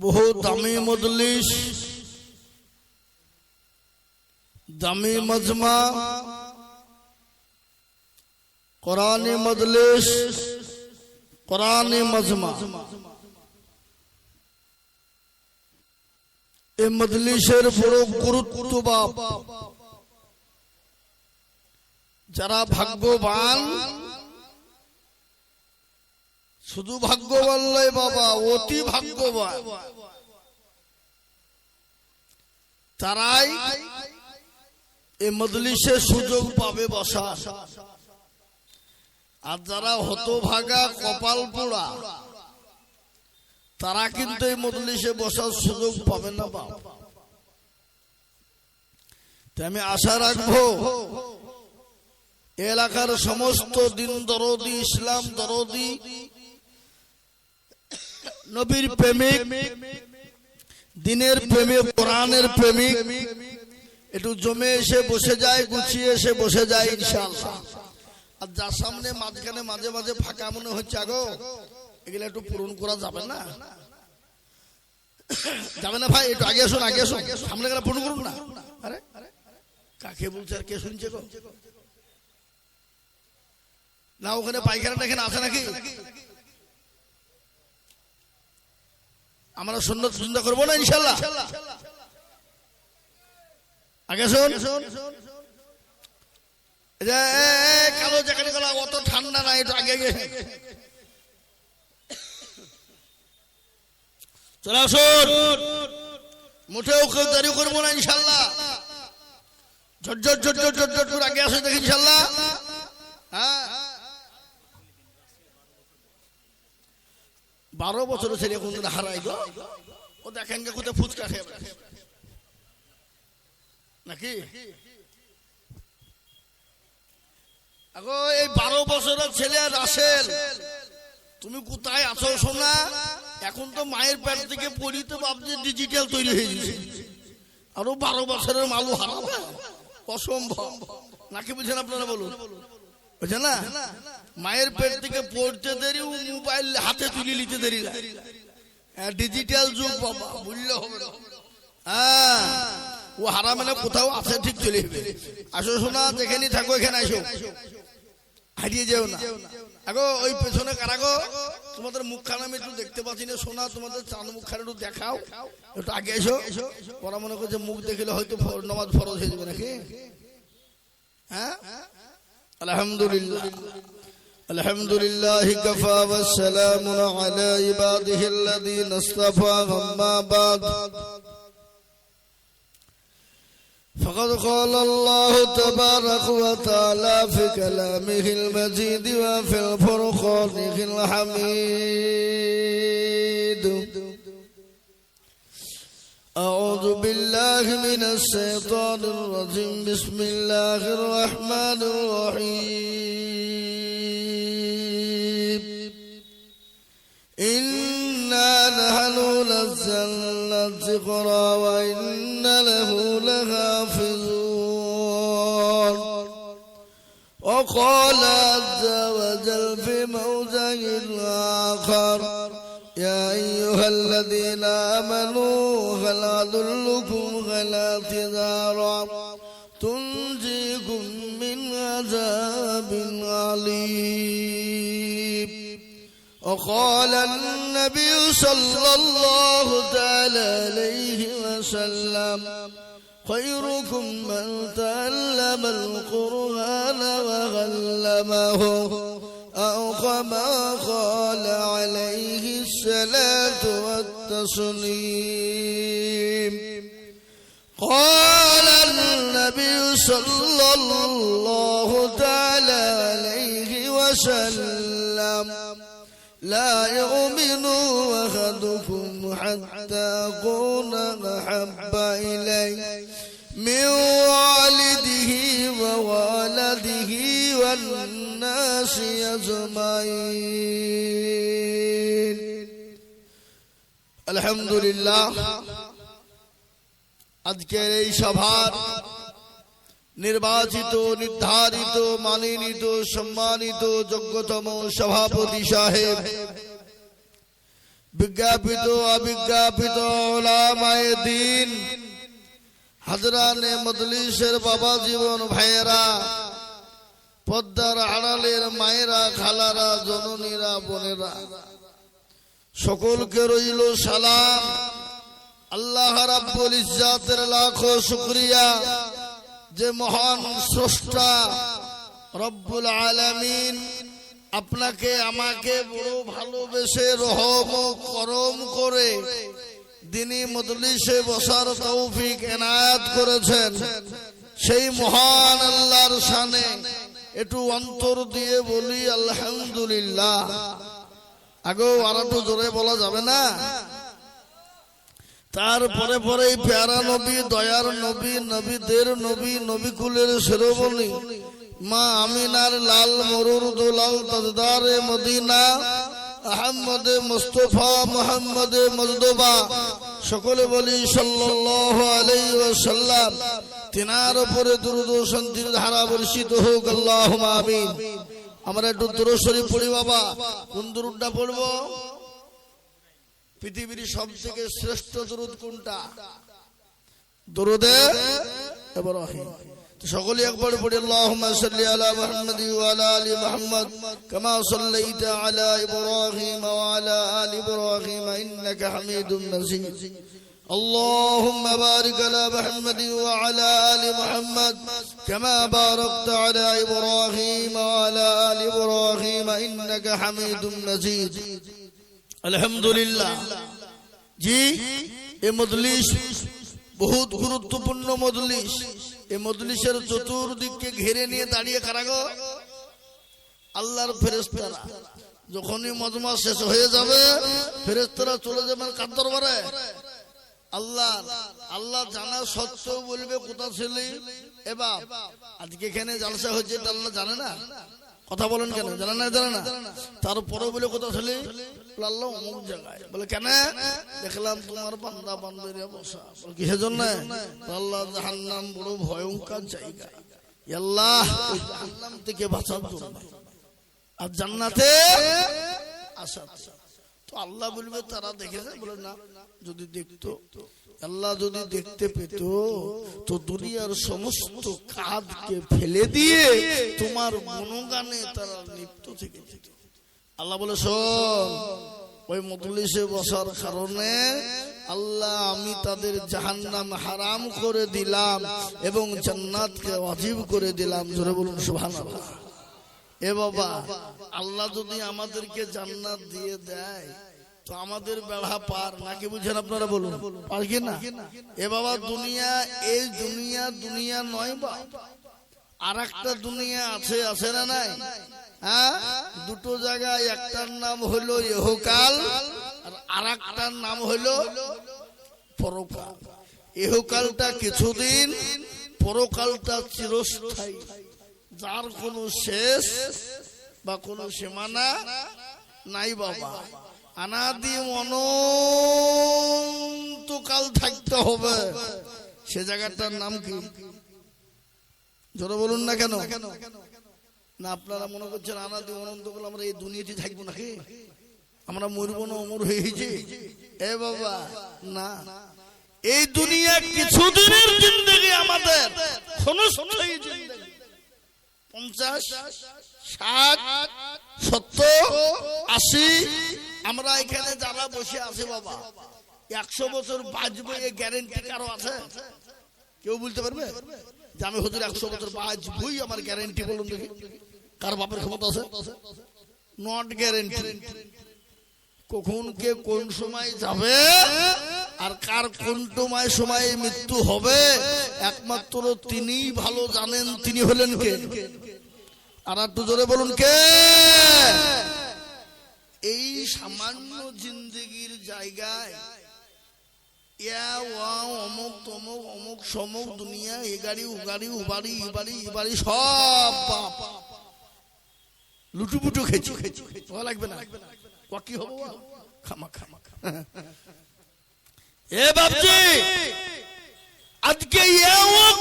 বহু দামি মজলিস, দামি মজমা, কোরআনী মজলিস, কোরআনী মজমা। এই মজলিসের বড় গুরুত্ব বাপ। যারা ভাগ্যবান, শুধু ভাগ্যবান নয় বাবা, অতি ভাগ্যবান, তারাই এই মজলিসে সুযোগ পাবে বসা। আর যারা হতভাগা কপাল পোড়া, তারা কিন্তু এই মজলিসে বসার সুযোগ পাবে না বাবা। তাই আমি আশা রাখবো এলাকার সমস্ত দিন দরদি, ইসলাম দরদি, নবীর প্রেমিক, দিনের প্রেমিক, কোরআনের প্রেমিক একটু জমে এসে বসে যায়, গুছিয়ে এসে বসে যায় ইনশাআল্লাহ। আর যার সামনে মাঝখানে মাঝে মাঝে ফাঁকা মনে হচ্ছে, আগো এগুলো একটু পূরণ করা যাবে না? যাবে না ভাই, একটু আগে আসুন, আগে আসুন, সামনে গেলে পূরণ করুন না। আরে কাকে বলছে আর কে শুনছে গো? না ওখানে পায়খানাটা এখানে আছে নাকি? আমরা সুন্নত চিন্তা করবো না ইনশাআল্লাহ? আগে শোন, কালো জ্যাকেট গলা অত ঠান্ডা না, একটু আগে আগে চলে আসুন। মোটেও কেউ দেরি করবো না ইনশাআল্লাহ। ঝটঝট ঝটঝট ঝটঝট করে আগে আসে দেখি ইনশাআল্লাহ। হ্যাঁ, 12 বছরের ছেলে কোনদিন হারাই গো? ও দেখেন গে কোথায় ফুচকা খেয়ে নাকি? আগো এই 12 বছরের ছেলে রাসেল, তুমি কোথায় আছো সোনা? এখন তো মায়ের পেট থেকে পড়িতে ভাবছে ডিজিটাল তৈরি হয়ে গেছে, আরো 12 বছরের মালু হারাবে? অসম্ভব নাকি? বুঝছেন আপনারা? বলুন, বুঝছেন না? মায়ের পেট থেকে পড়তে দেরি, মোবাইল হাতে তুলে নিতে দেরি, ডিজিটাল যুগ বাবা, বুঝলে হবে না। হ্যাঁ, ও হারা মানে কোথাও আছে, ঠিক চলে যাবে। আসো শোনা, যেখানে থাকো এখানে আসো, হারিয়ে যেও না। আগো ওই পেছনে কারা গো? তোমাদের মুখখানা আমি একটু দেখতে পাচ্ছি না সোনা, তোমাদের চাঁদ মুখখানা একটু দেখাও, একটু আগে এসো। ওরা মনে করছে মুখ দেখলে হয়তো নামাজ ফরজ হয়ে যাবে নাকি? হ্যাঁ, আলহামদুলিল্লাহ, আলহামদুলিল্লাহি কাফা ওয়া সালামুন আলা ইবাদিহিল্লাযীনা ইসতাফা, আম্মা বাদ। فقد قال الله تبارك وتعالى في كلامه المجيد وفي الفرقان الحميد. أعوذ بالله من الشيطان الرجيم. بسم الله الرحمن الرحيم. إنا نحن نزلنا الذكر وإنا له لحافظون. وقال عز وجل في موضع آخر: يا أيها الذين آمنوا هل أدلكم على تجارة تنجيكم من عذاب أليم. وقال النبي صلى الله تعالى عليه وسلم: خيركم من تعلم القرآن وعلمه، أو كما قال عليه الصلاة والتسليم. قال النبي صلى الله تعالى عليه وسلم: لا يؤمن أحدكم حتى أكون أحب إليه من والده وولده والناس أجمعين. الحمد لله. আজকের এই সভার নির্বাচিত, নির্ধারিত, মানিনীত, সম্মানিত যোগ্যতম সভাপতি সাহেব বিজ্ঞাপিত অবিজ্ঞাপিত উলামায়ে দ্বীন, হাজরানে মজলিসের বাবা জীবন ভাইয়েরা, পদ্মার আড়ালের মায়েরা, খালারা, জননীরা, বোনেরা, সকলকে রইল সালাম। আল্লাহ রাব্বুল ইজ্জাতের লাখো শুকরিয়া যে মহান স্রষ্টা রব্বুল আলামিন আপনাকে আমাকে বড় ভালোবেসে রহম ও করম করে দ্বীনি মজলিসে বসার তৌফিক এনায়েত করেছেন। সেই মহান আল্লাহর শানে একটু অন্তর দিয়ে বলি আলহামদুলিল্লাহ। আগেও আর একটু জোরে বলা যাবে না? তারপরে পরে প্যারা নবী, দয়ার নবী, নবীদের নবী, নবীকুলের শিরোমণি মা আমিনার লাল মরুর দোলাল তাজদারে মদিনা আহমদে মুস্তফা মুহাম্মদে মুজতবা, সকলে বলি সাল্লাল্লাহু আলাইহি ওয়াসাল্লাম। তিনার উপরে দুরূদ ও শান্তির ধারা বর্ষিত হোক, আল্লাহুম্মা আমিন। আমরা একটু দুরূদ শরীফ পড়ি বাবা। কোন দুরূদটা পড়বো? পৃথিবীর সবথেকে শ্রেষ্ঠ দুরূদ কোনটা? দুরূদে ইব্রাহিম। সকলে একবার পড়ি আল্লাহুম্মা সাল্লি আলা মুহাম্মাদ ওয়া আলা আলি মুহাম্মাদ কামা সাল্লাইতা আলা ইব্রাহিম ওয়া আলা আলি ইব্রাহিম ইন্নাকা হামিদুম মাজিদ। اللهم بارك على محمد وعلى آل محمد كما باركت على إبراهيم وعلى آل إبراهيم إنك حميد مجيد। আলহামদুলিল্লাহ। জি, এই মজলিস বহুত গুরুত্বপূর্ণ মজলিস। এই মজলিসের চতুর্দিককে ঘিরে নিয়ে দাঁড়িয়ে কারা গো? আল্লাহর ফেরেশতারা। যখনই মজমা শেষ হয়ে যাবে ফেরেশতারা চলে যাবেন কার দরবারে? আল্লাহ। আল্লাহ জানা সত্ত্বেও বলবে কোথা ছিলি? এবার আজকে এখানে জালসা হচ্ছে এটা আল্লাহ জানে না? কথা বলেন কেন? জানে না? জানে না? তারপরে বলে কোথা ছিলি? আল্লাহ অমুক জায়গায়। বলে কেন? দেখলাম তোমার বান্দা বান্দারা বসা। কিসের জন্য? আল্লাহ জাহান্নাম বড় ভয়ঙ্কর জায়গা, আল্লাহ ওই জাহান্নাম থেকে বাঁচার জন্য আর জান্নাতে আসার। তো আল্লাহ বলবে তারা দেখেছে? বলে না। যদি দেখতো, আল্লাহ যদি দেখতে পেত তো দুনিয়ার সমস্ত কাজকে ফেলে দিয়ে তোমার গুণগানে তারা লিপ্ত থেকে যেত। আল্লাহ বলে শোন, ওই মজলিসে বসার কারণে আল্লাহ আমি তাদের জাহান্নাম হারাম করে দিলাম এবং জান্নাতকে ওয়াজিব করে দিলাম। জোরে বলুন সুবহানাল্লাহ। এ বাবা, আল্লাহ যদি আমাদেরকে জান্নাত দিয়ে দেয় তো আমাদের বেড়া পার নাকি? বুঝেন আপনারা? বলুন পার কি না? এ বাবা, দুনিয়া এই দুনিয়া দুনিয়া নয় বা আর একটা দুনিয়া আছে, আছে না নাই? হ্যাঁ, দুটো জায়গায়, একটার নাম হলো ইহকাল আর আরেকটার নাম হলো পরকাল। ইহকালটা কিছুদিন, পরকালটা চিরস্থায়ী, যার কোনো শেষ বা কোনো সীমানা নাই বাবা। অনাদি অনন্তকাল থাকতে হবে। সে জায়গাটার নাম কি? জোরে বলুন না কেন? না আপনারা মনে করছেন অনাদি অনন্তকাল আমরা এই দুনিয়াতে থাকবো নাকি? আমরা মরবো না, অমর হয়েছি? এ বাবা না, এই দুনিয়া কিছুদিনের জিন্দেগি আমাদের। 50, 60, 70, 80 আমরা এখানে যারা বসে আছি বাবা, 100 বছর বাঁচবো এই গ্যারেন্টি কারো আছে? কেউ বলতে পারবে যে আমি হুজুর 100 বছর বাঁচবই? আমার গ্যারেন্টি বলুন দেখি, কার বাপের ক্ষমতা আছে? Not guarantee. কখন কে কোন সময় যাবে আর কার কোন সময়ে মৃত্যু হবে একমাত্র তিনিই ভালো জানেন। তিনি হলেন কে? আর একটু জোরে বলুন কে? এই সামান্য জিন্দেগির জায়গায় অমুক তমুক অমুক সমুক দুনিয়া, এ গাড়ি ও গাড়ি, ও বাড়ি, ই বাড়ি, ই বাড়ি, সব বাপ লুটুপুটু খেয়েছি। ভালো লাগবে না? কি হবো খামা খামা। এ বাপজি, আজকে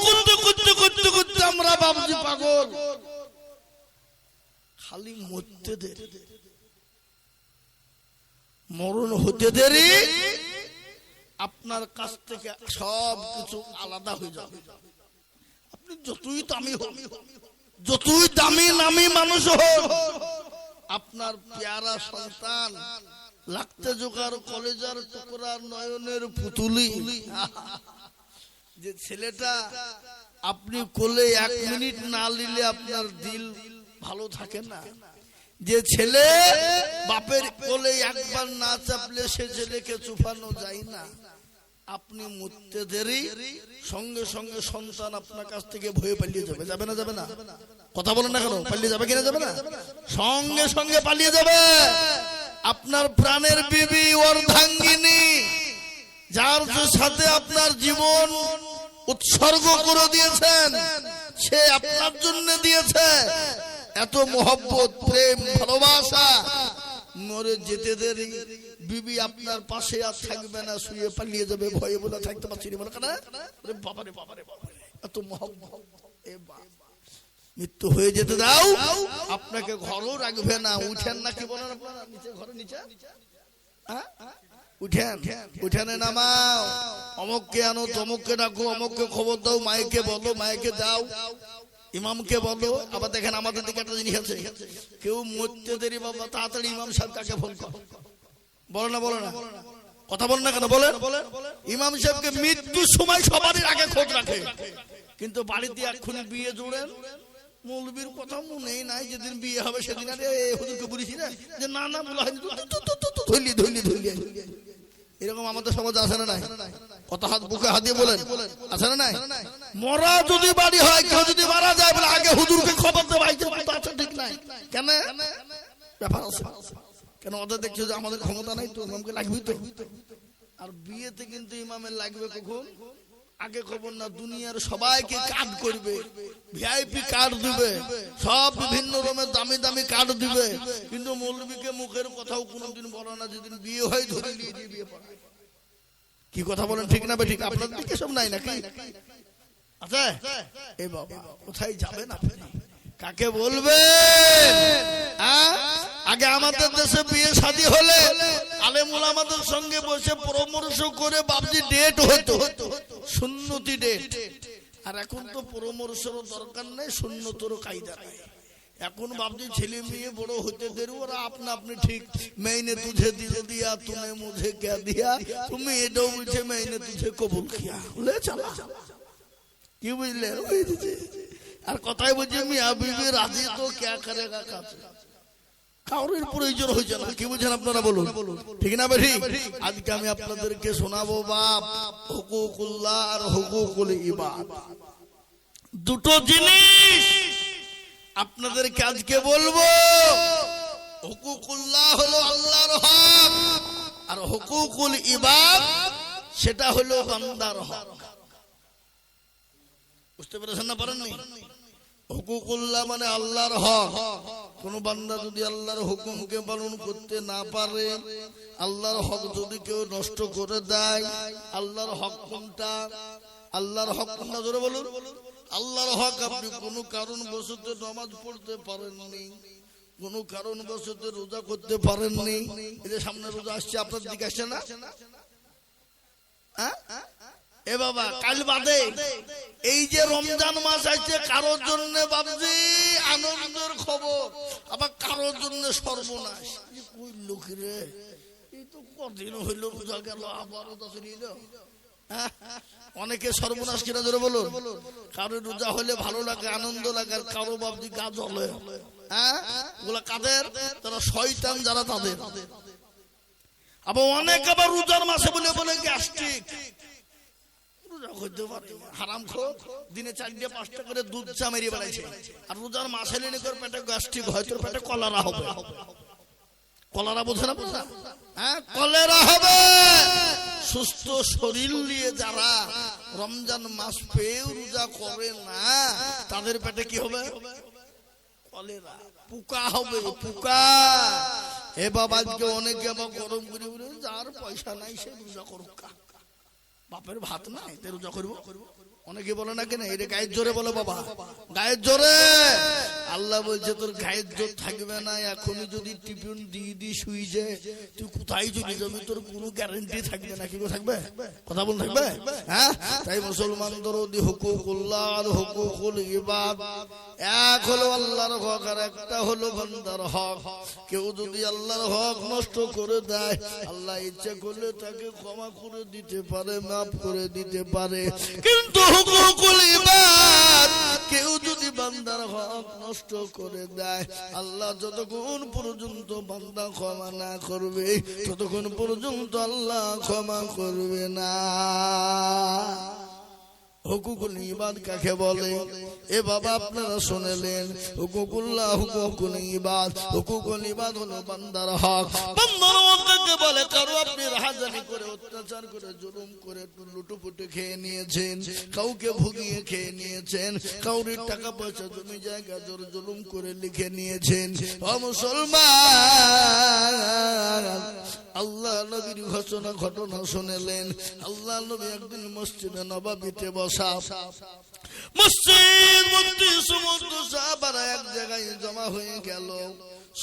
করতে করতে করতে করতে আমরা বাপজি পাগল। খালি মরতে দে, মরণ হতে দেরি আপনার কাছ থেকে সব কিছু আলাদা হয়ে যাবে। আপনি যতই দামি হন, যতই দামি নামি মানুষ হন, আপনার পেয়ারা সন্তান লাগতে জোগাড় কলেজার টুকরা নয়নের পুতুলি, যে ছেলেটা আপনি কোলে 1 মিনিট না নিলে আপনার দিল ভালো থাকে না, যে ছেলে বাপের কোলে একবার না চাপলে সে ছেলেকে চুপানো যায় না, আপনি মরতে দেরি সঙ্গে সঙ্গে সন্তান আপনার কাছ থেকে ভয়ে পালিয়ে যাবে। যাবে না? যাবে না? কথা বলেন না কেন? পালিয়ে যাবে কিনা? যাবে না? সঙ্গে সঙ্গে পালিয়ে যাবে। আপনার প্রাণের বিবি অর্ধাঙ্গিনী, যার সাথে আপনার জীবন উৎসর্গ করে দিয়েছেন, সে আপনার জন্য দিয়েছে এত মহব্বত, প্রেম, ভালোবাসা, মরে যেতে দেরি বিবি আপনার পাশে আর থাকবে না, শুয়ে পালিয়ে যাবে, ভয়ে বলে থাকতে পারছি না। মনে করেন বাবারে বাবারে বাবারে এত মহব্বত, মৃত্যু হয়ে যেতে দাও, আপনাকে ঘরও রাখবে না। উঠেন না, কি বলেন আপনারা? নিচে, ঘরে নিচে উঠেন, উঠেনে নামাও, অমুককে আনো, তমুককে ডাকো, অমুককে খবর দাও, মাইকে বলো, মাইকে দাও, ইমামকে বলো। আবার দেখেন আমাদের দিকে একটা জিনিস আছে, কেউ মরতে দেরি বাবা তাড়াতাড়ি ইমাম সাহেব কাকে ফোন কর, বলো না? বলো না? কথা বলেন না কেন? বলেন। ইমাম সাহেবকে মৃত্যুর সময় সবারই আগে খোঁজ রাখে, কিন্তু বাড়িতে এক্ষুনি বিয়ে জোড়েন, মৌলবীর কথা মনেই নাই, যেদিন বিয়ে হবে সেদিন আরে হুজুরকে বলেছি না যে না না বলা হয়নি, ধরলি ধরলি ধরলি। এরকম আমাদের সমাজে আছে না নাই? কত হাত বুকে হাত দিয়ে বলেন, আছে না নাই? মরা যদি বাড়ি হয়, কেউ যদি মারা যায় বলে আগে হুজুরকে খবর দেওয়া আছে, ঠিক নাই? কেন ব্যাপার আছে? কেন ওদের দেখছো যে আমাদের ক্ষমতা নাই, তো ইমামকে লাগবেই তো। আর বিয়েতে কিন্তু ইমামের লাগবে কখন? আগে খবর না, দুনিয়ার সবাইকে কার্ড করবে, ভিআইপি কার্ড দিবে, সব বিভিন্ন রকমের দামি দামি কার্ড দিবে, কিন্তু মৌলবীকে মুখের কথাও কোনোদিন বলে না, যেদিন বিয়ে হয় ধরে নিয়ে দিয়ে বিয়ে পড়ায়। কি কথা বলেন, ঠিক না? ঠিক আপনাদের দিকে সব নাই নাকি? আচ্ছা, এই বাবা কোথায় যাবেন আপনি? কাকে বলবেন? আগে আমাদের দেশে বিয়ে শাদী হলে আলেমুল আমাদের সঙ্গে বসে পরামর্শ করে বাবজি ডেট হতো, সুন্নতি ডেট। আর এখন তো পরামর্শের দরকার নেই, সুন্নতেরও কায়দা নাই। এখন বাবজি ছেলে মেয়ে বড় হতে দেরি, ওরা আপনা আপনি ঠিক मैंने तुझे दिल दिया तूने मुझे क्या दिया, তুমি এটাও বুঝে मैंने तुझे कबूल किया, ले चला। কি বুঝলে? আর কথাই বলছি মিয়া বিবি রাজি তো কে করেগা কাজ, কাউরের প্রয়োজন হয়েছে না। কি বুঝেন আপনারা? বলুন, ঠিক না? ঠিক। আজকে আমি আপনাদেরকে শোনাবো বাপ হুকুকুল্লাহ আর হুকুকুল ইবাদ, দুটো জিনিস আপনাদেরকে আজকে বলবো। হুকুকুল্লাহ হলো আল্লাহর হক, আর হুকুকুল ইবাদ সেটা হলো বান্দার হক। বুঝতে পেরেছেন না? পারেননি? হুকুকুল্লাহ মানে আল্লাহর হক। কোন বান্দা যদি আল্লাহর হুকুমকে পালন করতে না পারে, আল্লাহর হক যদি কেউ নষ্ট করে দেয়, আল্লাহর হক কোনটা? আল্লাহর হক কোনটা জোরে বলুন? আল্লাহর হক আপনি কোন কারণ বশত নামাজ পড়তে পারেননি, কোন কারণ বশত রোজা করতে পারেননি, এই যে সামনে রোজা আসছে, আপনার দিকে আসছে না? এ বাবা কাল বাদে এই যে রমজান মাস আসছে, কারোর জন্য বাবজি আনন্দের খবর, আবার কারোর জন্য সর্বনাশ। কই লোক রে, এই তো কদিন হইল রোজা গেল, আবার রোজা চলিল। অনেকে সর্বনাশ কিনা ধরে বলুন। কারো রোজা হলে ভালো লাগে, আনন্দ লাগে, আর কারো বাবজি গা জ্বলে। ওগুলা কাদের? তারা শয়তান যারা, তাদের। আবার অনেক আবার রোজার মাসে বলে বলে গ্যাস্ট্রিক, হারাম খো, দিনে 4-5টা করে দুধ চা মেরিয়ে বেড়াইছে, আর রোজার মাসে লেনে করে পেটে গ্যাস্ট্রিক হয়, তোর পেটে কলেরা হবে। কলেরা বোঝে না? বোঝা? কলেরা হবে। সুস্থ শরীর নিয়ে যারা রমজান মাস পেয়েও রোজা করে না, তাদের পেটে কি হবে? কলেরা, পোকা হবে, পোকা। এ বাবা আজকে অনেকে আবার গরম করে বলে যার পয়সা নাই সে রোজা করুক। বাপের ভাত নাই তে রোজা করবো? অনেকে বলে না কেন এটা গায়ের জোরে বলে বাবা, গায়ের জোরে। আল্লাহ বলছে তোর গায়ের জোর থাকবে না, এখনই যদি টিফিন দিয়ে দি শুই যায় তুই কোথায় চলে যাবি, তোর কোনো গ্যারান্টি থাকবে না। কি থাকবে? কথা বল থাকবে? হ্যাঁ, তাই মুসলমানদের হুকুকুল্লাহ আর হুকুকুল ইবাদ, এক হলো আল্লাহর হক আর একটা হলো বান্দার হক। কেউ যদি আল্লাহর হক নষ্ট করে দেয়, আল্লাহ ইচ্ছা করলে তাকে ক্ষমা করে দিতে পারে, মাফ করে দিতে পারে। কিন্তু হুকুকুল ইবাদ, কেউ যদি বান্দার হক নষ্ট করে দেয়, আল্লাহ যতক্ষণ পর্যন্ত বান্দা ক্ষমা না করবে ততক্ষণ পর্যন্ত আল্লাহ ক্ষমা করবে না। হুকুকুল ইবাদ কাকে বলে? এ বাবা আপনারা শুনলেন, হুকুকুল্লাহ হুকুকুল ইবাদ। হুকুকুল ইবাদ হলো বান্দার হক। বান্দার হক কাকে বলে? কারো আপনি রাহাজানি করে, অত্যাচার করে, জুলুম করে লুটুপুটে খেয়ে নিয়েছেন, কাউকে ভুগিয়ে খেয়ে নিয়েছেন, কাউরির টাকা পয়সা জমি জায়গা জোর জুলুম করে লিখে নিয়েছেন। ও মুসলমান, আল্লাহ নবীর ঘটনা শুনলেন। আল্লাহ নবী একদিন মসজিদে নববীতে বসা, মসজিদ মধ্যে সমস্ত সাহাবারা এক জায়গায় জমা হয়ে গেল।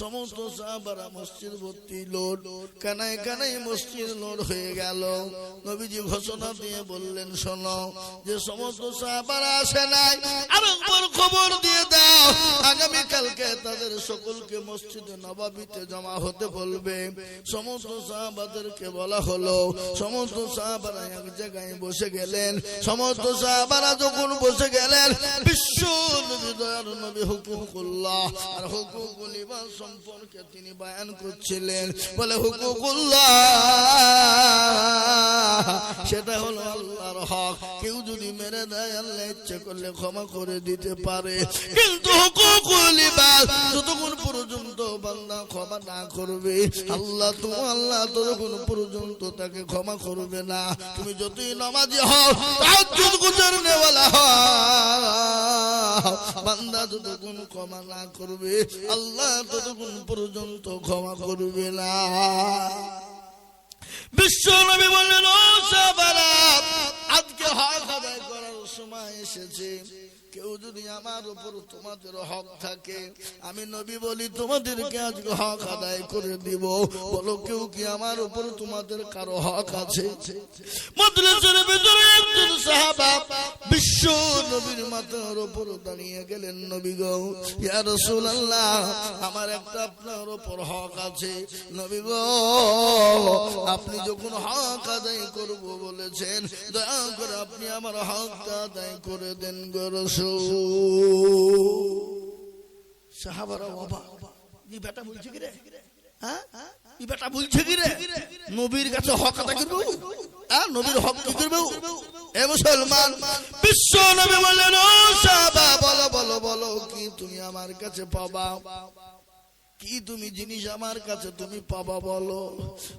সমস্ত সাহাবারা মসজিদ ভর্তি লোড, কানায় কানায় মসজিদ লোড হয়ে গেল। নবীজি ঘোষণা দিয়ে বললেন, শোনো, যে সমস্ত সাহাবারা আসে নাই আরেকবার খবর দিয়ে দাও, আগামী কালকে তাদের সকলকে মসজিদে নববীতে জমা হতে বলবে। সমস্ত সাহাবাদেরকে বলা হলো। সমস্ত সাহাবারা এক জায়গায় বসে গেলেন। সমস্ত সাহাবারা যখন বসে গেলেন, বিশ্ব নবী দয়ার নবী হুকুকুল্লাহ আর হুকুকুল ইবাদ সম্পর্কে তিনি বয়ান করছিলেন। বলে হুকুকুল্লাহ সেটা হলো আল্লাহর হক। কেউ যদি মেরে দেয় আল্লাহ ইচ্ছে করলে ক্ষমা করে দিতে পারে, কিন্তু হুকুকুল ইবাদ যতক্ষণ পর্যন্ত বান্দা ক্ষমা না করবে, আল্লাহ ততক্ষণ পর্যন্ত তাকে ক্ষমা করবে না। তুমি যতই নামাজি হও, তাহাজ্জুদ গুজারনেওয়ালা হও, বান্দা যতক্ষণ ক্ষমা না করবে, আল্লাহ ততক্ষণ পর্যন্ত ক্ষমা করবে না। বিশ্ব নবী বললেন, ও সাহাবারা, আজকে হক আদায় করার সময় এসেছে। কেউ যদি আমার উপর তোমাদের হক থাকে, আমি নবী বলি তোমাদেরকে আজকে হক আদায় করে দিব। বলো, কেউ কি আমার উপর তোমাদের কারো হক আছে? মাদ্রাসার ভিতরে একজন সাহাবা বিশ্ব নবীর মাথার উপর দাঁড়িয়ে গেলেন। নবী গো, ইয়া রাসূলুল্লাহ, আমার একটা আপনার উপর হক আছে। নবী গো, আপনি যখন হক আদায় করব বলেছেন, দয়া করে আপনি আমার হকটা আদায় করে দেন গো রাসূল। সাহাবারা বাবা, এই বেটা বলছে কি রে? হ্যাঁ, এই বেটা বলছে কি রে? নবীর কাছে হক আদায় করবে, নবীর হক কি করবে? এ মুসলমান, বিশ্ব নবী বললেন, ও সাহাবা, বলো বলো বলো, কি তুমি আমার কাছে পাবা? কি তুমি জিনিস আমার কাছে তুমি পাবা বলো?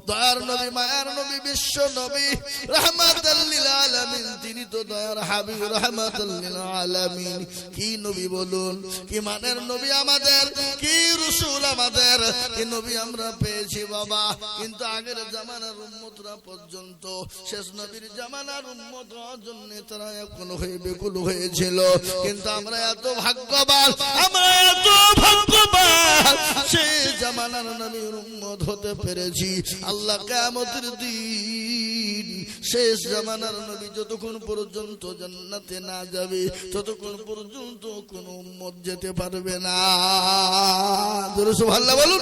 দয়ার নবী, মায়ার নবী, বিশ্ব নবী, রাহমাতাল লিল আলামিন, তিনি তো দয়ার হাবিব, রাহমাতাল লিল আলামিন। কি নবী বলুন, কি মানের নবী আমাদের, কি রাসূল আমাদের, কি নবী আমরা পেয়েছি বাবা। কিন্তু আগের জামানার উম্মতরা পর্যন্ত শেষ নবীর জামানার উম্মত হওয়ার জন্য তারা এখনো হয়ে বেকুল হয়েছিল। কিন্তু আমরা এত ভাগ্যবান, আমরা এত ভাগ্যবান, সেই জামানার নবীর উম্মত হতে পেরেছি। আল্লাহ কিয়ামতের দিন শেষ জামানার নবী যতক্ষণ পর্যন্ত জান্নাতে না যাবে, ততক্ষণ পর্যন্ত কোন উম্মত যেতে পারবে না। জোরে সুবহানাল্লাহ বলুন।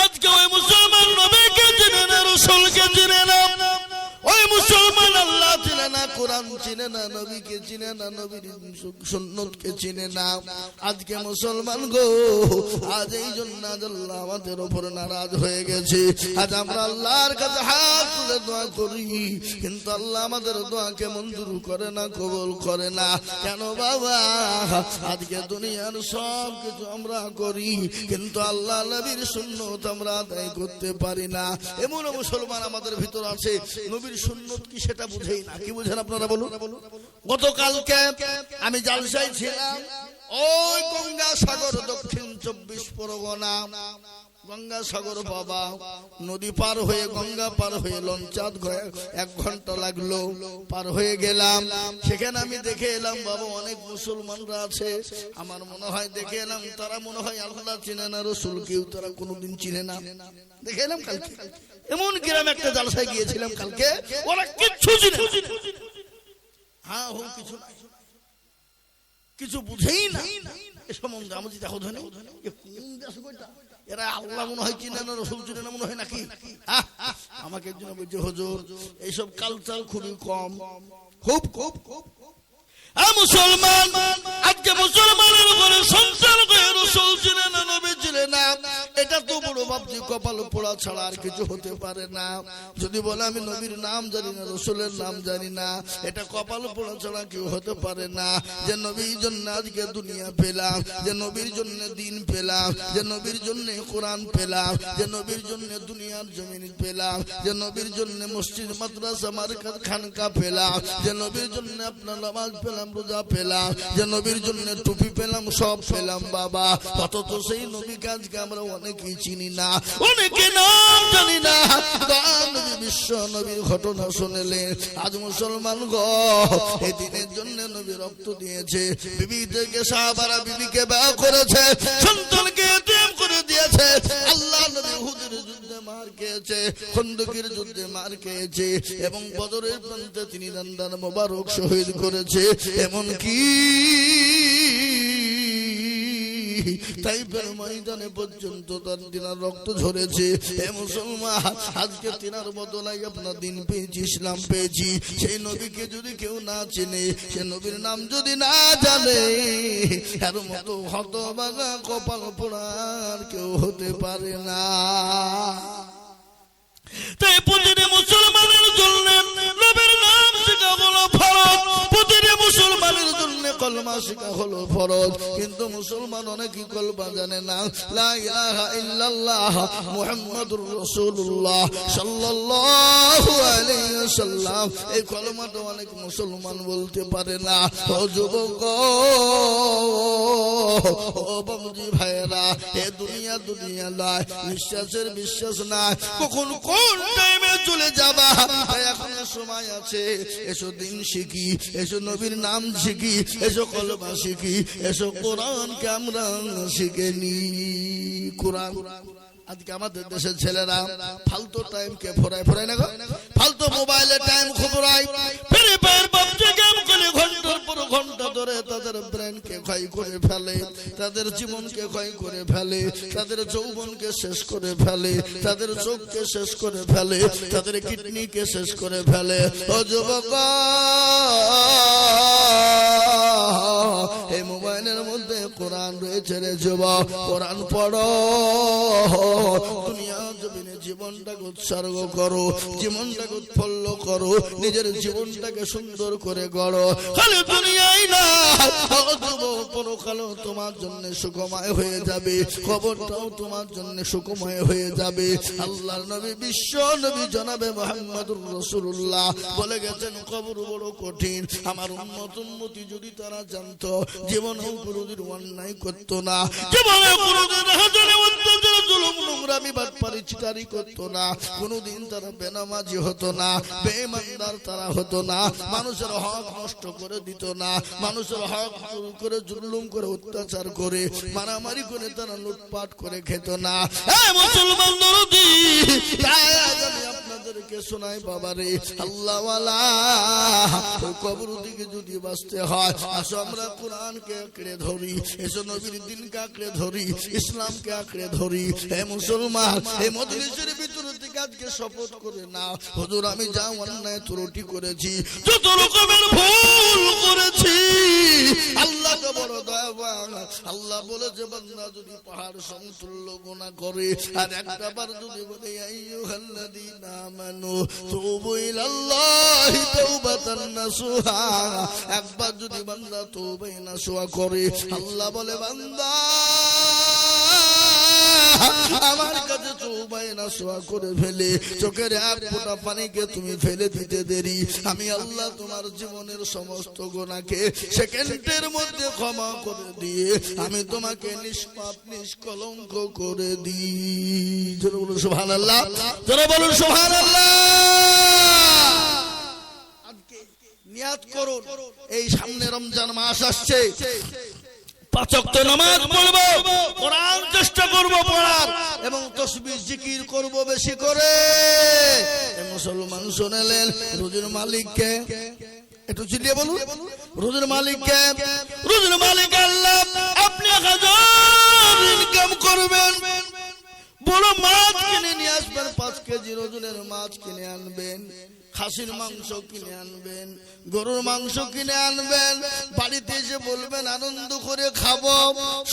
আজকে ওই মুসলমান নবীকে চিনে না, রাসূলকে চিনে না, ওই মুসলমান আল্লাহ চিনে না, কোরআন চিনে না, নবীকে চিনে না, নবীর সুন্নতকে চিনে না। আজকে মুসলমান গো, আজ এই জন্য আল্লাহ আমাদের উপর নারাজ হয়ে গেছে। আজ আমরা আল্লাহর কাছে হাত তুলে দোয়া করি, কিন্তু আল্লাহ আমাদের দোয়াকে মঞ্জুর করে না, কবুল করে না। কেন বাবা? আজকে দুনিয়ার সব কিছু আমরা করি, কিন্তু আল্লাহ নবীর সুন্নত আমরা আদায় করতে পারি না। এমন মুসলমান আমাদের ভিতর আছে, নবীর সুন্নত কি সেটা বুঝেই না। কি বুঝেন আপনারা বলুন? গতকালকে আমি জালসায় ছিলাম, ওই গঙ্গা সাগর, দক্ষিণ 24 পরগনা। গঙ্গাসাগর বাবা, নদী পার হয়ে গঙ্গা পার হয়ে লঞ্চাত 1 ঘন্টা লাগলো, পার হয়ে গেলাম। সেখানে আমি দেখে এলাম বাবা অনেক মুসলমানরা আছে। আমার মনে হয় দেখে এলাম তারা মনে হয় আল্লাহ চিনে না, রসুল কেউ তারা কোনোদিন চিনে না। দেখে এলাম কালকে এমন গ্রামে একটা জালসায় গিয়েছিলাম কালকে, ওরা কিচ্ছু চিনে না। হ্যাঁ হোক কিছু নাই, কিছু বুঝেই না এ সম্বন্ধে। আমি দেখো ধরে এরা আল্লাহ মনে হয় চিনে না, রসুল চিনে না মনে হয় নাকি? আমাকে একজন বলছে হুজুর এইসব কালচার খুবই কম, খুব খুব খুব মুসলমান আজকে মুসলমানের উপরে সংসার করে রসুল চিনে না, নবী চিনে না, এটা তো বড় ভাবছি কপাল পোড়া ছাড়া আর কিছু হতে পারে না। যদি বলে আমি নবীর নাম জানি না, রসুলের নাম জানি না, এটা কপাল পোড়া ছাড়া কেউ হতে পারে না। যে নবীর জন্য আজকে দুনিয়া পেলাম, যে নবীর জন্য দিন পেলাম, যে নবীর জন্য কোরআন পেলাম, যে নবীর জন্য দুনিয়ার জমিন পেলাম, যে নবীর জন্য মসজিদ মাদ্রাসা মার্কাত খানকা পেলাম, যে নবীর জন্য আপনার নামাজ পেলাম, রোজা পেলাম, যে নবীর জন্য টুপি পেলাম, সব পেলাম বাবা। অথচ সেই নবীকে আজকে আমরা অনেকেই চিনি না, অনেকে নাম জানি না। নবী বিশ্ব নবীর ঘটনা শুনলেন। আজ মুসলমান গো এই দিনের জন্য নবী রক্ত দিয়েছে, বিবিদেরকে সাহাবারা বিবিকে বিয়ে করেছে, সন্তানকে এতিম করে দিয়েছে। আল্লাহ নবী উহুদের যুদ্ধে মার খেয়েছে, খন্দকের যুদ্ধে মার খেয়েছে, এবং বদরের প্রান্তে তিনি দান্দান মোবারক শহীদ করেছে। এমন কি তাইফের ময়দানে পর্যন্ত তার দিনার রক্ত ঝরেছে। এ মুসলমান আজকে তিনার বদলাই আপনার দিন পেয়েছি, ইসলাম পেয়েছি। সেই নবীকে যদি কেউ না চেনে, সে নবীর নাম যদি না জানে, এর মতো হতভাগা কপাল পোড়ার কেউ হতে পারে না। তাই প্রতিটি মুসলমানের জন্য নবীর নাম শেখা হলো ফরজ, প্রতিটি মুসলমানের জন্য কলমা শেখা হলো ফরজ। কিন্তু মুসলমান অনেকেই কলমা জানে না। লা ইলাহা ইল্লাল্লাহ মুহাম্মাদুর রাসূলুল্লাহ সাল্লাল্লাহু আলাইহি ওয়াসাল্লাম, এই কলমাটা অনেক মুসলমান বলতে পারে না। ও যুবক, ও বাবুজি ভাইরা, এ দুনিয়া দুনিয়া নয়, বিশ্বাসের বিশ্বাস নাই, কখন কোন টাইমে চলে যাবা। তাই এখন সময় আছে, এসো দিন শিখি, এসো নবীর নাম শিখি, এসো কলমা শিখি, এসো কোরআনকে আমরা শিখে নি। কোরআন আজকে আমাদের দেশের ছেলেরা ফালতু টাইমকে ফোরায় না গো, ফালতু মোবাইলে টাইম খবরায়, ফ্রি ফায়ার পাবজি গেম খেলে ঘন্টার পর ঘন্টা ধরে তাদের ব্রেনকে ক্ষয় করে ফেলে, তাদের জীবনকে ক্ষয় করে ফেলে, তাদের যৌবনকে শেষ করে ফেলে, তাদের চোখকে শেষ করে ফেলে, তাদের কিডনিকে শেষ করে ফেলে। ও যুবক, এই মোবাইলের মধ্যে কোরআন রয়েছে রে যুবক, কোরআন পড়ো, দুনিয়া জমিনে জীবনটাকে উৎসর্গ করো, জীবনটাকে উৎফুল্ল করো, নিজের জীবনটাকে সুন্দর করে গড়ো। খালি দুনিয়াই না, পরকালও তোমার জন্য সুখময় হয়ে যাবে, কবরটাও তোমার জন্য সুখময় হয়ে যাবে। আল্লাহর নবী বিশ্ব নবী জনাবে মুহাম্মদুর রাসূলুল্লাহ বলে গেছেন, কবর বড় কঠিন। আমার উম্মতি যদি তারা জানতো, জীবনেও কোনোদিন অন্যায় করতো না, জীবনেও কোনোদিন হাজারে অত্যাচার জুলুম নোংরামি বাটপারি চিটারি করতো না, কোনোদিন তারা বেনামাজি হতো না, বেঈমানদার তারা হতো না, মানুষের হক নষ্ট করে দিত না, মানুষের হক করে জুলুম করে অত্যাচার করে মারামারি করে তারা লুটপাট করে খেত না। মুসলমান দরদি, আমি আপনাদেরকে শোনাই বাবারে, আল্লাহওয়ালা কবর দিকে যদি বাঁচতে হয়, আসো আমরা কোরআনকে আঁকড়ে ধরি, এসো নবীর দিনকে আঁকড়ে ধরি, ইসলামকে আঁকড়ে ধরি। হে মুসলমান, এই মজলিসের ভিতর থেকে আজকে শপথ করে না, হুজুর আমি যা অন্যায় ত্রুটি করেছি, যত রকমের ভুল করেছি, আল্লাহকে বড় দয়াবান। আল্লাহ বলেছে, বান্দা যদি পাহাড় সমতুল্য গুনাহ করে আর একটা বার যদি বলে আইয়ুহাল্লাযীনা আমানু তুবু ইলাল্লাহি তাওবাতান নাসুহা, একবার যদি বান্দা তওবা নাসুহা করে, আল্লাহ বলে বান্দা আমার কাছে চৌবাই না সোয়া করে ফেলে চোখের এক ফোঁটা পানিকে তুমি ফেলে দিতে দেরি, আমি আল্লাহ তোমার জীবনের সমস্ত গুনাহকে সেকেন্ডের মধ্যে ক্ষমা করে দিয়ে আমি তোমাকে নিষ্পাপ নিষ্কলঙ্ক করে দিই। জোরে বলুন সুবহানাল্লাহ, জোরে বলুন সুবহানাল্লাহ। আজকে নিয়াত করুন, এই সামনে রমজান মাস আসছে, 5 ওয়াক্ত নামাজ পড়বো, কোরআন চেষ্টা করব পড়ার এবং তাসবিহ জিকির করব বেশি করে। মুসলমান শুনেলেন রোজের মালিককে, একটু চিল্লিয়ে বলুন, রোজের মালিককে, রোজের মালিক আল্লাহ। আপনি 1000 ইনকাম করবেন, বড় মাছ কিনে নিয়ে আসবেন, 5 কেজি ওজনের মাছ কিনে আনবেন, খাসির মাংস কিনে আনবেন, গরুর মাংস কিনে আনবেন, বাড়িতে এসে বলবেন আনন্দ করে খাবো,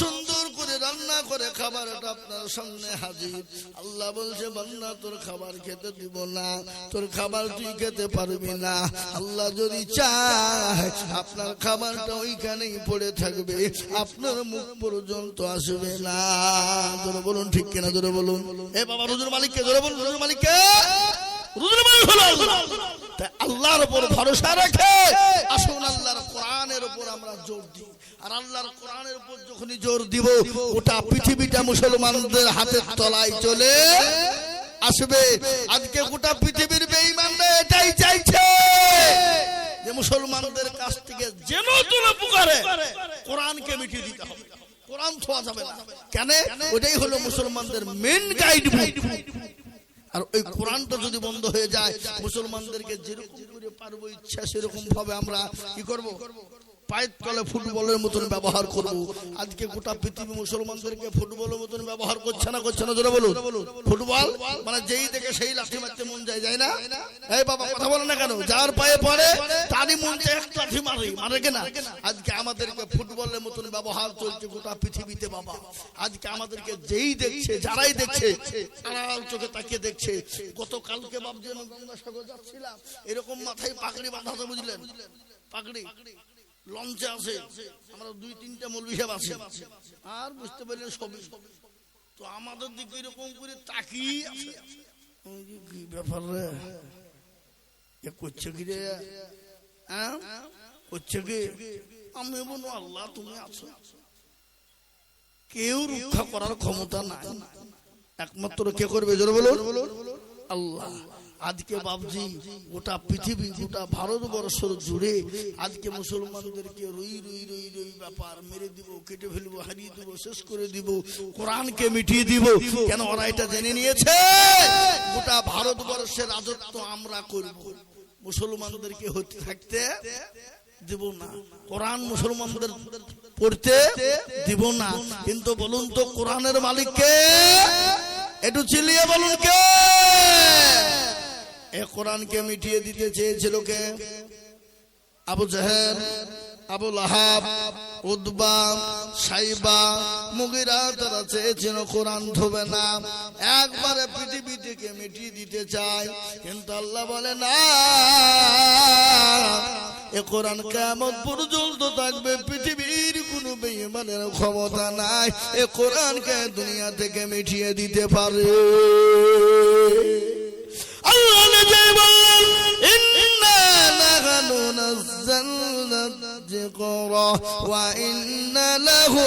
সুন্দর করে রান্না করে খাবারটা আপনার সামনে হাজির। আল্লাহ বলছে বান্দা তোর খাবার খেতে দিব না, তোর খাবার তুই খেতে পারবি না। আল্লাহ যদি চায় আপনার খাবারটা ওইখানেই পড়ে থাকবে, আপনার মুখ পর্যন্ত আসবে না। জোরে বলুন ঠিক কিনা, জোরে বলুন। এ বাবা রোজের মালিককে জোরে বলুন, রোজের মালিককে, আল্লাহর উপর ভরসা রেখে আসুন আল্লাহর কোরআনের উপর আমরা জোর দিই। আর আল্লাহর কোরআনের উপর যখনই জোর দিব, গোটা পৃথিবীটা মুসলমানদের হাতের তলায় চলে আসবে। আজকে গোটা পৃথিবীর বেঈমানরা এটাই চাইছে যে মুসলমানদের কাছ থেকে যেন তুলে পুকারে কোরআনকে মিটিয়ে দিতে হবে, কোরআন ছোঁয়া যাবে না। কেন? ওটাই হলো মুসলমানদের মেন গাইড বুক। আর ওই কোরআনটা যদি বন্ধ হয়ে যায়, মুসলমানদেরকে যেরকম করে পারবো ইচ্ছা সেরকম ভাবে আমরা কি করব, পায়ের তলে ফুটবলের মতন ব্যবহার করব। আজকে গোটা পৃথিবী মুসলমানদেরকে ফুটবলের মতন ব্যবহার করছে না, করছে না, জোরে বলুন। ফুটবল মানে যেই দেখে সেই লাঠি মারতে মন যায়, যায় না? এই বাবা কথা বলে না কেন? যার পায়ে পড়ে তারই মন চায় এক লাঠি মারে, মারে কিনা? আজকে আমাদেরকে ফুটবলের মতন ব্যবহার চলছে গোটা পৃথিবীতে বাবা। আজকে আমাদেরকে যেই দেখছে, যারাই দেখছে আড়াল চোখে তাকিয়ে দেখছে। গতকালকে বাবজি আমি গঙ্গাসাগর যাচ্ছিলাম, এরকম মাথায় পাগড়ি বাঁধাতে, বুঝলেন, পাগড়ি লঞ্চে আছে, আমরা 2-3টা মৌলভী সাহেব আছে, আর বুঝতে পারলেন সবই। তো আমাদের দিকে এরকম করে তাকিয়ে আছে, কি ব্যাপার রে, এ করছে কি রে, হ্যাঁ করছে কি? আমি বলবো আল্লাহ তুমি আছো, কেউ রক্ষা করার ক্ষমতা নাই, একমাত্র কে করবে, জোরে বলুন আল্লাহ। আজকে বাবজি গোটা পৃথিবী, গোটা ভারতবর্ষ জুড়ে আজকে মুসলমানদেরকে রই রই রই রই ব্যাপার, মেরে দিব, কেটে ফেলবো, হারিয়ে দিব, শেষ করে দিব, কোরআনকে মিটিয়ে দিব। কেন? ওরা এটা জেনে নিয়েছে গোটা ভারতবর্ষের রাজত্ব আমরা করব, মুসলমানদেরকে হতে থাকতে দিব না, কোরআন মুসলমানদের পড়তে দিব না। কিন্তু বলুন তো কোরআনের মালিককে, একটু চিল্লিয়ে বলুন কে? এ কোরআনকে মিটিয়ে দিতে চেয়েছিল কে? আবু জাহেল, আবু লাহাব, উতবা, সাইবা, মুগিরা, তারা চেয়েছিল কোরআন ধোবে না, একবারে পৃথিবী থেকে মিটিয়ে দিতে চায়। কিন্তু আল্লাহ বলে না, এ কোরআন কিয়ামত পর্যন্ত থাকবে, পৃথিবীর কোনো বেঈমানের ক্ষমতা নাই এ কোরআনকে দুনিয়া থেকে মিটিয়ে দিতে পারে। আল্লাহ নিজে বললেন, ইন্না লাহনু নাযালনা যিকরা ওয়া ইন্না লাহু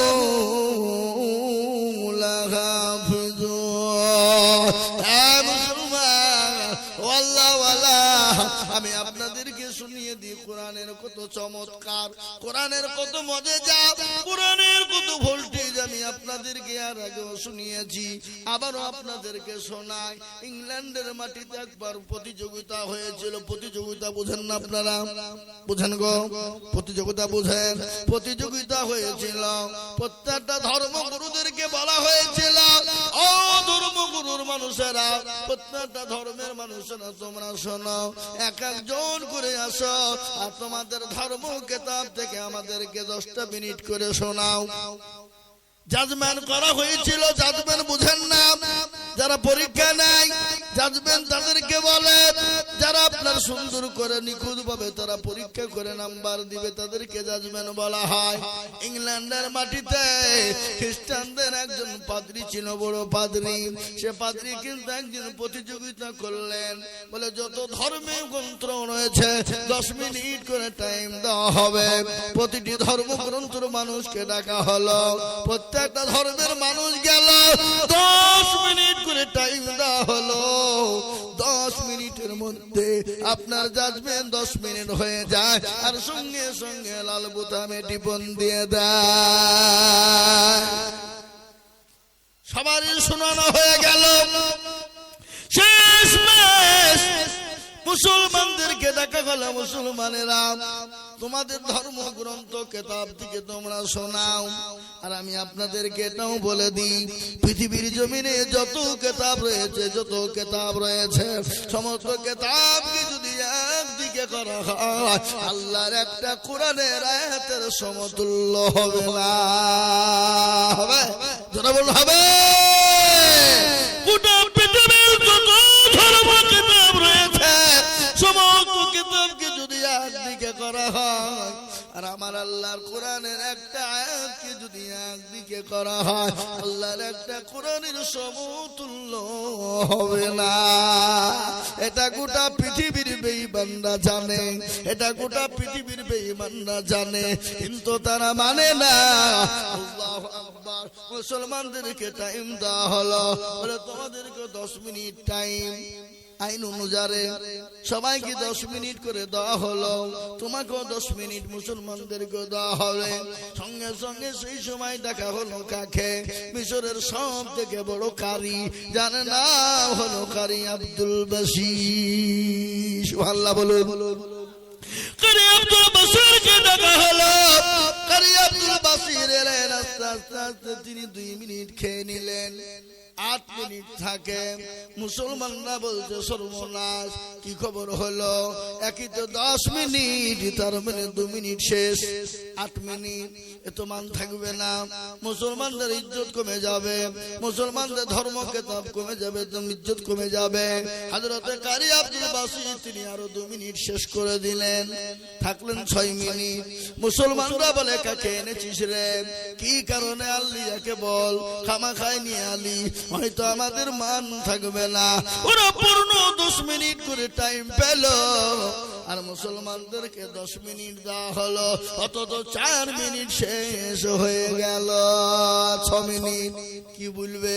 লাহাফিজুন। আমি আপনাদেরকে শুনিয়ে দিই কোরআনের কত চমৎকার, কোরআনের কত মজেজা, কোরআনের কত ভোল্টেজ। আমি আপনাদেরকে আর আগেও শুনিয়েছি, আবারও আপনাদেরকে শোনাই। ইংল্যান্ডের মাটিতে একবার প্রতিযোগিতা হয়েছিল। প্রতিযোগিতা বুঝেন না আপনারা? বুঝেন গো? প্রতিযোগিতা বুঝেন? প্রতিযোগিতা হয়েছিল, প্রত্যেকটা ধর্মগুরুদেরকে বলা হয়েছিল, ও ধর্মগুরুর মানুষেরা, প্রত্যেকটা ধর্মের মানুষেরা তোমরা শোনো, এক একজন করে আসো আর তোমাদের ধর্ম কিতাব থেকে আমাদেরকে 10টা মিনিট করে শোনাও। জাজমেন্ট করা হয়েছিল। জাজমেন্ট বুঝেন না? যারা পরীক্ষা নেয় জাজমেন্ট তাদেরকে বলে যারা আপনার সুন্দর করে নিখুঁত ভাবে তারা পরীক্ষা করে নাম্বার দিবে, তাদেরকে জাজমেন্ট বলা হয়। ইংল্যান্ডের মাটিতে খ্রিস্টানদের একজন পাদ্রী ছিল, বড় পাদ্রী। সে পাদ্রী কিন্তু একদিন প্রতিযোগিতা করলেন, বলে যত ধর্মীয় গ্রন্থ রয়েছে 10 মিনিট করে টাইম দেওয়া হবে। প্রতিটি ধর্মগ্রন্থের মানুষকে ডাকা হলো, প্রত্যেকটা ধর্মের মানুষ গেল, 10 মিনিট করে টাইম দেওয়া হলো। 10 মিনিটের মধ্যে আপনার জাজমেন্ট 10 মিনিট হয়ে যায়, আর সঙ্গে সঙ্গে লাল বোতামে টিপন দিয়ে দেয়। সবারই শোনানো হয়ে গেল। শেষমেশ মুসলমানদেরকে দেখা গেল, মুসলমানেরা তোমাদের ধর্মগ্রন্থ কেতাব থেকে তোমরা শোনাও, আর আমি আপনাদেরকে এটাও বলে দিই, পৃথিবীর জমিনে যত কেতাব রয়েছে সমস্ত কেতাবকে যদি একদিকে করা হয় আল্লাহর একটা কোরআনের আয়াতের সমতুল্য হবে না। হবে যারা বল হবে। গোটা পৃথিবীর যত ধর্ম কেতাব রয়েছে সমস্ত কেতাবকে যদি একদিকে করা হয়, আর আমার আল্লাহর কোরআনের একটা আয়াতকে যদি একদিকে করা হয় আল্লাহর একটা কোরআনের সমতুল্য হবে না। এটা গোটা পৃথিবীর বেঈমানরা জানে, এটা গোটা পৃথিবীর বেঈমানরা জানে, কিন্তু তারা মানে না। আল্লাহু আকবার। মুসলমানদেরকে টাইম দেওয়া হলো, বলে তোমাদেরকে 10 মিনিট টাইম। আইন অনুযায়ী সবাইকে 10 মিনিট করে দেওয়া হলো, তোমাকেও 10 মিনিট মুসলমানদেরকে দেওয়া হবে। সঙ্গে সঙ্গে সেই সময় দেখা হলো কাকে? মিশরের সব থেকে বড় কারি, জানে না হলো কারি আব্দুল বাসির। সুবহানাল্লাহ বলুন। কারি আব্দুল বাসিরকে ডাকা হলো। কারি আব্দুল বাসির এলেন, আস্তে আস্তে আস্তে তিনি 2 মিনিট খেয়ে নিলেন। 8 মিনিট থাকে। মুসলমানরা বলছে সর্বনাশ, কি খবর হলো? একই তো 10 মিনিট, তার মানে 2 মিনিট শেষ। 8 মিনিট এত মান থাকবে না, মুসলমানদের ইজ্জত কমে যাবে, মুসলমানদের ধর্ম কেতাব কমে যাবে, ইজ্জত কমে যাবে। হযরতে কারি আব্দুল বাসির তিনি আরো 2 মিনিট শেষ করে দিলেন, থাকলেন 6 মিনিট। মুসলমানরা বলে কাকে এনেছিস রে? কি কারণে আনলি? একে বল। খামা খাই নিয়ে আলি, হয়তো আমাদের মান থাকবে না। ওরা পূর্ণ 10 মিনিট করে টাইম পেল, আর মুসলমানদেরকে 10 মিনিট দেওয়া হলো, অন্তত 4 মিনিট শেষ হয়ে গেল। 6 মিনিট কি বলবে,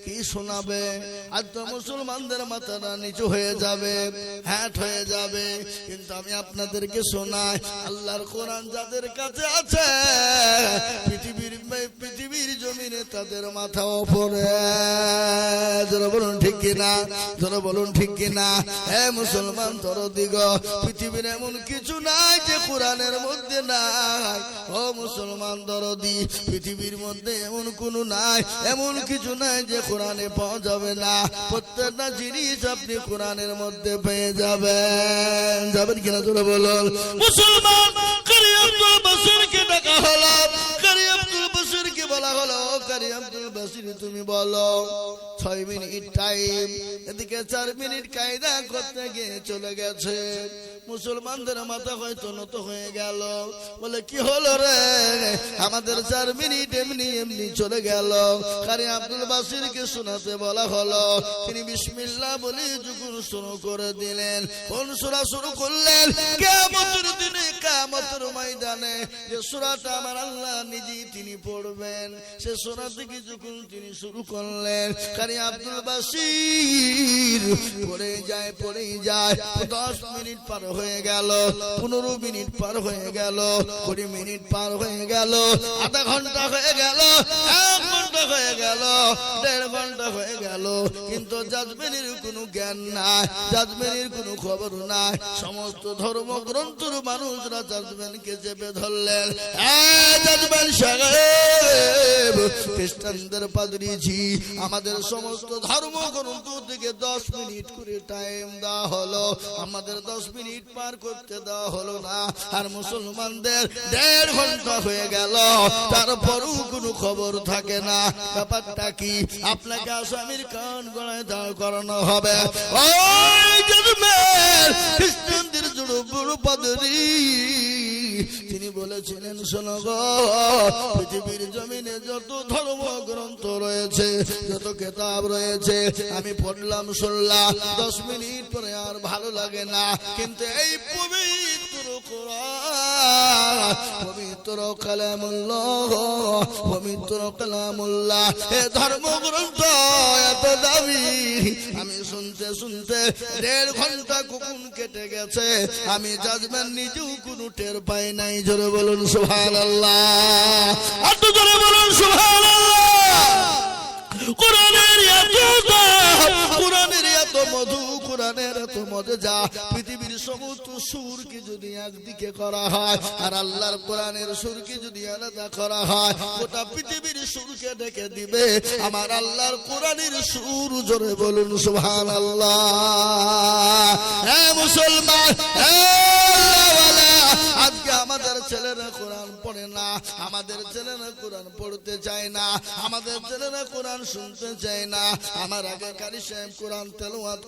কি শোনাবে? আর তো মুসলমানদের মাথাটা নিচু হয়ে যাবে, হ্যাট হয়ে যাবে। কিন্তু আমি আপনাদেরকে শোনাই, আল্লাহর কোরআন যাদের কাছে আছে পৃথিবীর জমিনে তাদের মাথা ওপরে। যারা বলুন ঠিক কিনা, যারা বলুন ঠিক কিনা। হে মুসলমান তরদিগ, পৃথিবীর এমন কিছু নাই যে কোরআনের মধ্যে নাই। ও মুসলমান দরদি, পৃথিবীর মধ্যে এমন কোনো নাই, এমন কিছু নাই যে কোরআনে পাওয়া যাবে না। প্রত্যেকটা জিনিস আপনি কোরআনের মধ্যে পেয়ে যাবেন। যাবেন কিনা তোরা বলুন। মুসলমান কারি আব্দুল বাসিরকে ডাকা হলো, কারি আব্দুল বাসিরকে বলা হলো, কারি আব্দুল বাসির তুমি বলো। 6 মিনিট টাইম, এদিকে 4 মিনিট কায়দা করতে গিয়ে চলে গেছে। মুসলমানদের মাথা হয়তো নত হয়ে গেল, বলে কি হলো রে? আমাদের 4 মিনিট এমনি এমনি চলে গেল। কারি আব্দুল বাসিরকে শোনাতে বলা হলো, তিনি বিসমিল্লাহ বলে যখন শুরু করে দিলেন। কোন সূরা শুরু করলেন? কিয়ামতের দিনে, কিয়ামতের ময়দানে যে সূরাটা আমার আল্লাহ নিজেই তিনি পড়বেন, সে সূরা থেকে যখন তিনি শুরু করলেন, কারি আব্দুল বাসির পড়ে যায় 10 মিনিট পার হয়ে গেল, 15 মিনিট পার হয়ে গেল, 20 মিনিট পার হয়ে গেল, আধা ঘন্টা হয়ে গেল, 1 ঘন্টা হয়ে গেল, 1.5 ঘন্টা হয়ে গেল, কিন্তু জাজমেনের কোনো জ্ঞান নাই, জাজমেনের কোনো খবর নাই। সমস্ত ধর্মগ্রন্থের মানুষরা জাজমেনকে চেপে ধরলেন। জাজমেন সাহেব, খ্রিস্টানদের পাদ্রীজি, আমাদের সমস্ত ধর্মগ্রন্থ থেকে 10 মিনিট করে টাইম দেওয়া হলো, আমাদের 10 মিনিট পার করতে দেওয়া হলো না। আর মুসলমানদের 1.5 ঘন্টা হয়ে গেল, তারপরও কোনো খবর থাকে না। ব্যাপারটা কি? আপনাকে আসামির কান গলায় দাঁড় করানো হবে। ওই জন্মের খ্রিস্টানদের বড় পাদরি তিনি বলেছিলেন, শোনো গো, পৃথিবীর জমিনে যত ধর্মগ্রন্থ রয়েছে, যত কিতাব রয়েছে, আমি পড়লাম শুনলাম, 10 মিনিট পরে আর ভালো লাগে না। কিন্তু এই পবিত্র কোরআন, পবিত্র কালামুল্লাহ, পবিত্র কালামুল্লাহ, এ ধর্মগ্রন্থ এত দামি, আমি শুনতে শুনতে 1.5 ঘন্টা কখন কেটে গেছে আমি জাজমেন্ট নিজেও কোনো টের পাই নাই। জোরে বলুন সুবহানাল্লাহ, আর তো জোরে বলুন সুবহানাল্লাহ। কোরআনের এত দাম, কোরআনের এত মধু, কোরআনের এত মজা, পৃথিবীর সমস্ত সুরকে যদি একদিকে করা হয় আর আল্লাহর কোরআনের সুরকে যদি আলাদা করা হয়, গোটা পৃথিবীর সুরকে ডেকে দিবে আমার আল্লাহর কোরআনের সুর। জোরে বলুন সুবহানাল্লাহ। হ্যাঁ মুসলমান, আজকে আমাদের ছেলেরা কোরআন পড়ে না, আমাদের ছেলেরা কোরআন পড়তে চায় না, আমাদের ছেলেরা কোরআন শুনতে চায় না। আমার আগে কারি সাহেব কোরআন তেলাওয়াত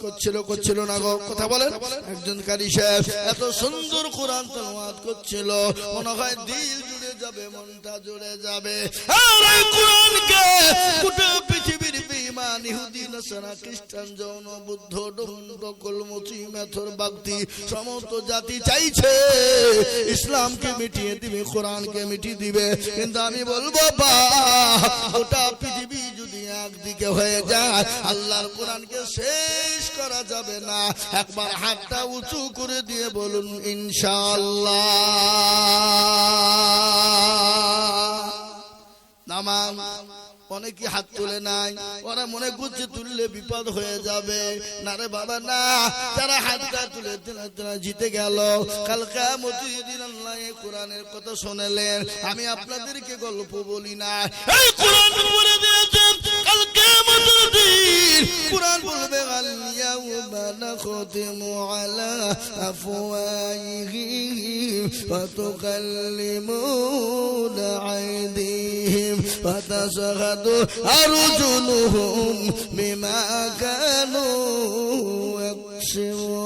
করছিল না গো, কথা বলেন। একজন কারি সাহেব এত সুন্দর কোরআন তেলাওয়াত করছিল, মনে হয় দিল জুড়ে যাবে, মনটা জুড়ে যাবে। আর এই কোরআনকে গোটা পৃথিবীর বেঈমান ইহুদি, নাসারা, খ্রিস্টান, জৈন, বুদ্ধ, ডোমকল, মুসলিম, মেথর, বাগদি সমস্ত জাতি চাইছে ইসলামকে মিটিয়ে দিবে, কোরআনকে মিটিয়ে দিবে। কিন্তু আমি বলবো বা গোটা পৃথিবী যদি একদিকে হয়ে যায়, আল্লাহর কোরআনকে শেষ করা যাবে না। একবার হাতটা উঁচু করে দিয়ে বলুন ইনশাআল্লাহ। নামাজ অনেকে হাত তুলে নাই, ওরা মনে করছে তুললে বিপদ হয়ে যাবে। না রে বাবা না, যারা হাতটা তুলে জিতে গেল, কাল কিয়ামতের দিন আল্লাহ কোরআনের কথা শুনলেন। আমি আপনাদেরকে গল্প বলি না, এই কোরআন বলে দিয়েছেন কাল কিয়ামতের দিন কোরআন বলবে, আল ইয়াউমা নাখতিমু আলা আফওয়াহিহিম ওয়া তুকাল্লিমুনা আইদিহিম ওয়া তাশহাদু আরজুলুহুম বিমা কানু ইয়াকসিবুন।